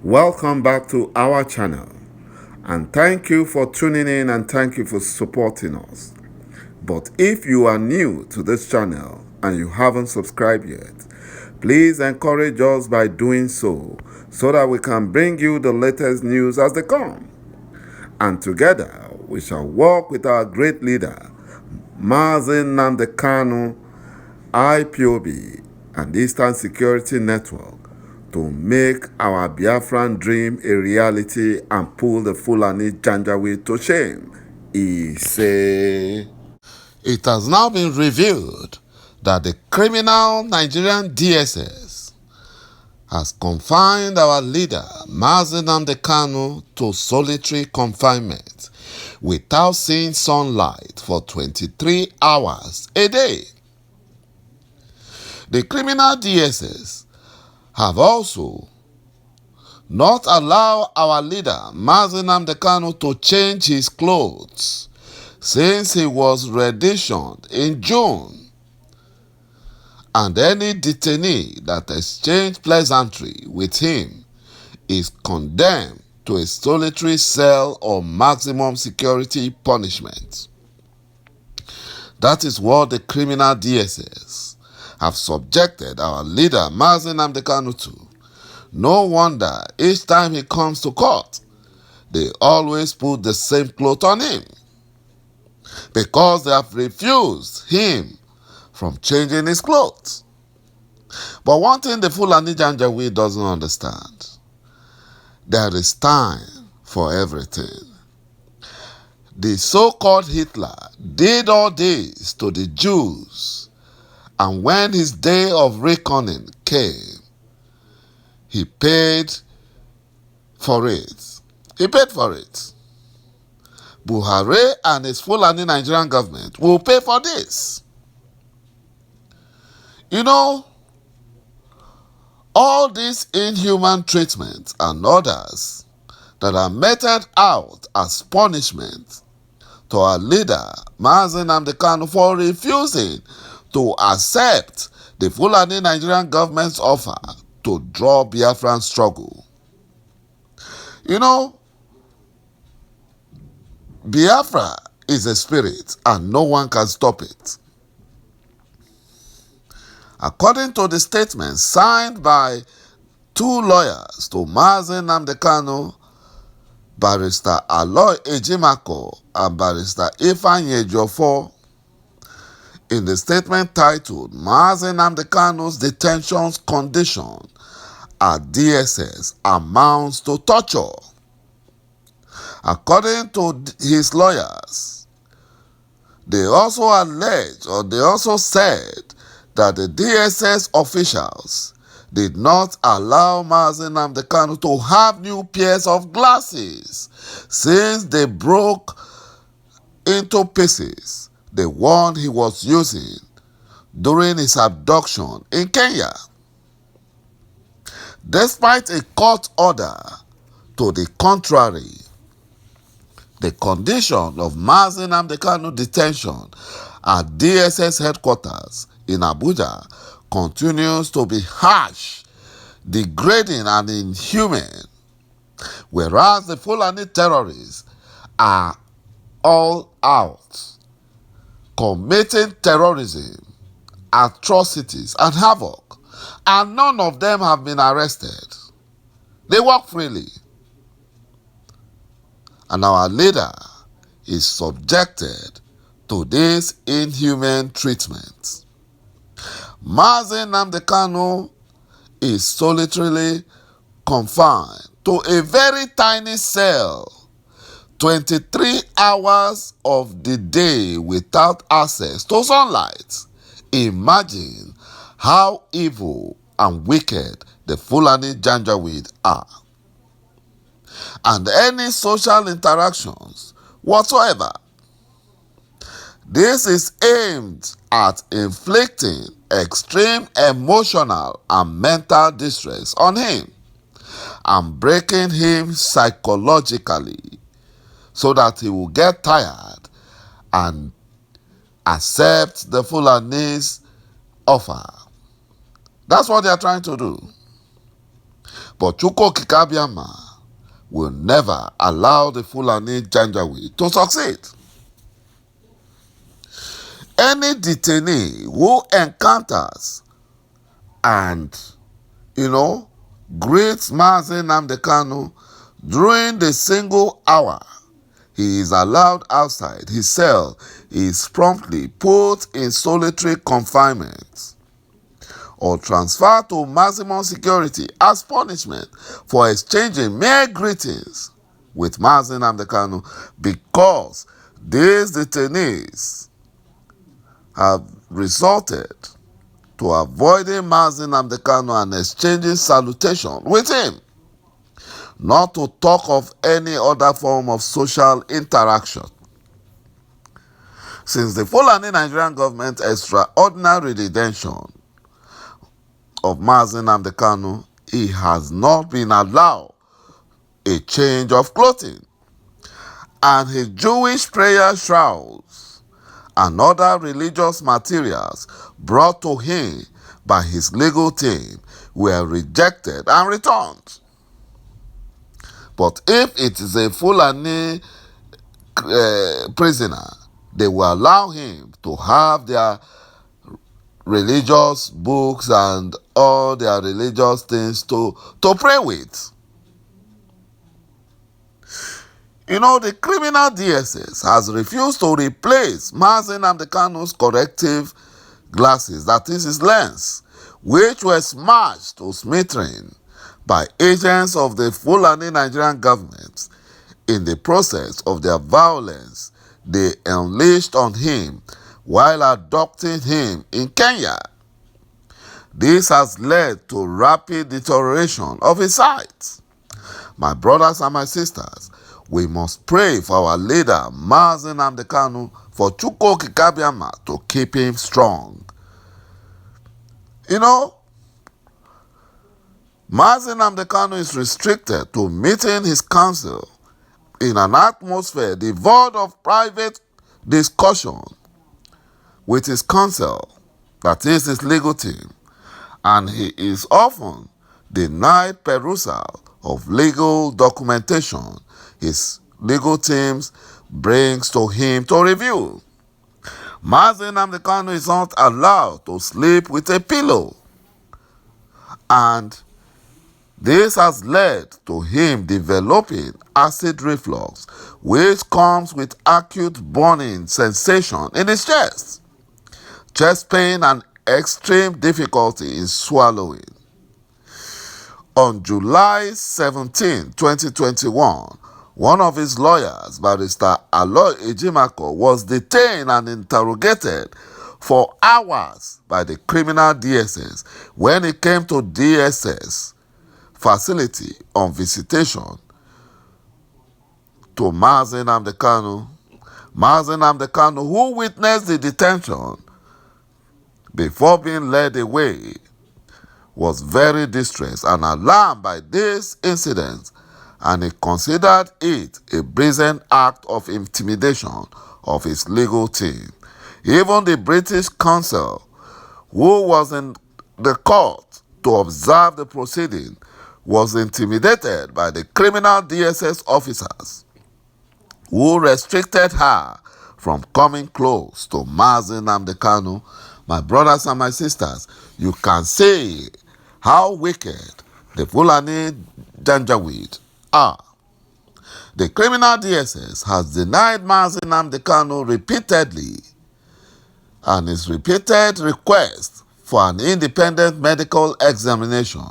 Welcome back to our channel, and thank you for tuning in and thank you for supporting us. But if you are new to this channel and you haven't subscribed yet, please encourage us by doing so that we can bring you the latest news as they come. And together we shall work with our great leader, Mazi Nnamdi Kanu, IPOB, and Eastern Security Network to make our Biafran dream a reality and pull the Fulani Janjaweed to shame. He said, it has now been revealed that the criminal Nigerian DSS has confined our leader, Mazi Nnamdi Kanu, to solitary confinement without seeing sunlight for 23 hours a day. The criminal DSS have also not allowed our leader, Mazi Nnamdi Kanu, to change his clothes since he was renditioned in June. And any detainee that exchanged pleasantry with him is condemned to a solitary cell or maximum security punishment. That is what the criminal DSS have subjected our leader, Mazi Nnamdi Kanu, to. No wonder each time he comes to court, they always put the same clothes on him, because they have refused him from changing his clothes. But one thing the Fulani Janjaweed doesn't understand, there is time for everything. The so-called Hitler did all this to the Jews, and when his day of reckoning came, he paid for it. He paid for it. BUHARI and his Fulani Nigerian government will pay for this. You know, all these inhuman treatments and others that are meted out as punishment to our leader, Mazi Nnamdi Kanu, for refusing to accept the Fulani Nigerian government's offer to draw Biafran struggle. You know, Biafra is a spirit and no one can stop it. According to the statement signed by two lawyers to Mazi Nnamdi Kanu, Barrister Aloy Ejimako and Barrister Ifeanyi Ejiofor, in the statement titled Mazi Nnamdi Kanu's detention's condition at DSS amounts to torture. According to his lawyers, they also alleged, or they also said, that the DSS officials did not allow Mazi Nnamdi Kanu to have new pairs of glasses since they broke into pieces the one he was using during his abduction in Kenya. Despite a court order to the contrary, the condition of Mazi Nnamdi Kanu detention at DSS headquarters in Abuja continues to be harsh, degrading and inhuman, whereas the Fulani terrorists are all out, committing terrorism, atrocities and havoc, and none of them have been arrested. They walk freely. And our leader is subjected to this inhuman treatment. Mazi Nnamdi Kanu is solitarily confined to a very tiny cell, 23 hours of the day without access to sunlight. Imagine how evil and wicked the Fulani Janjaweed are. And any social interactions whatsoever. This is aimed at inflicting extreme emotional and mental distress on him and breaking him psychologically so that he will get tired and accept the Fulani's offer. That's what they are trying to do. But ﷺ will never allow the Fulani Janjaweed to succeed. Any detainee who encounters and, greets Mazi Nnamdi Kanu during the single hour he is allowed outside his cell is promptly put in solitary confinement or transferred to maximum security as punishment for exchanging mere greetings with Mazi Nnamdi Kanu, because these detainees have resorted to avoiding Mazi Nnamdi Kanu and exchanging salutation with him, not to talk of any other form of social interaction. Since the Fulani Nigerian government extraordinary detention of Mazi Nnamdi Kanu, he has not been allowed a change of clothing, and his Jewish prayer shrouds and other religious materials brought to him by his legal team were rejected and returned. But if it is a Fulani prisoner, they will allow him to have their religious books and all their religious things to pray with. The criminal DSS has refused to replace Mazi Nnamdi Kanu's corrective glasses, that is his lens, which were smashed to smithereens by agents of the Fulani Nigerian government in the process of their violence they unleashed on him while adopting him in Kenya. This has led to rapid deterioration of his sight. My brothers and my sisters, we must pray for our leader, Mazi Nnamdi Kanu, for ﷺ to keep him strong. Mazi Nnamdi Kanu is restricted to meeting his counsel in an atmosphere devoid of private discussion with his counsel, that is his legal team, and he is often denied perusal of legal documentation his legal teams brings to him to review. Mazi Nnamdi Kanu is not allowed to sleep with a pillow, and this has led to him developing acid reflux, which comes with acute burning sensation in his chest pain, and extreme difficulty in swallowing. On July 17, 2021, one of his lawyers, Barrister Aloy Ejimakor, was detained and interrogated for hours by the criminal DSS when he came to DSS facility on visitation to Mazi Nnamdi Kanu. Mazi Nnamdi Kanu, who witnessed the detention before being led away, was very distressed and alarmed by this incident, and he considered it a brazen act of intimidation of his legal team. Even the British consul, who was in the court to observe the proceeding, was intimidated by the criminal DSS officers, who restricted her from coming close to Mazi Nnamdi Kanu. My brothers and my sisters, you can see how wicked the Fulani Janjaweed are. The criminal DSS has denied Mazi Nnamdi Kanu repeatedly, and his repeated request for an independent medical examination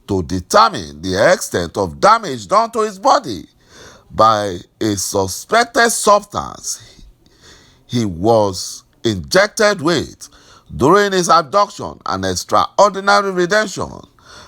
to determine the extent of damage done to his body by a suspected substance he was injected with during his abduction and extraordinary redemption.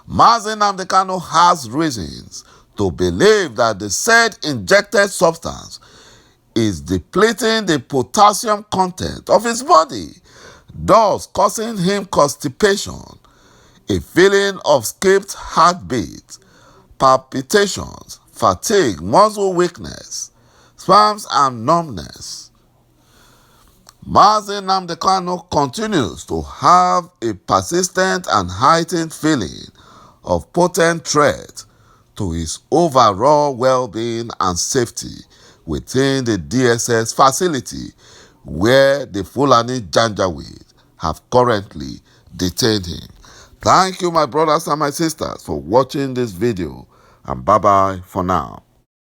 Mazi Nnamdi Kanu has reasons to believe that the said injected substance is depleting the potassium content of his body, thus causing him constipation, a feeling of skipped heartbeat, palpitations, fatigue, muscle weakness, spasms, and numbness. Mazi Nnamdi Kanu continues to have a persistent and heightened feeling of potent threat to his overall well-being and safety within the DSS facility where the Fulani Janjaweed have currently detained him. Thank you, my brothers and my sisters, for watching this video, and bye-bye for now.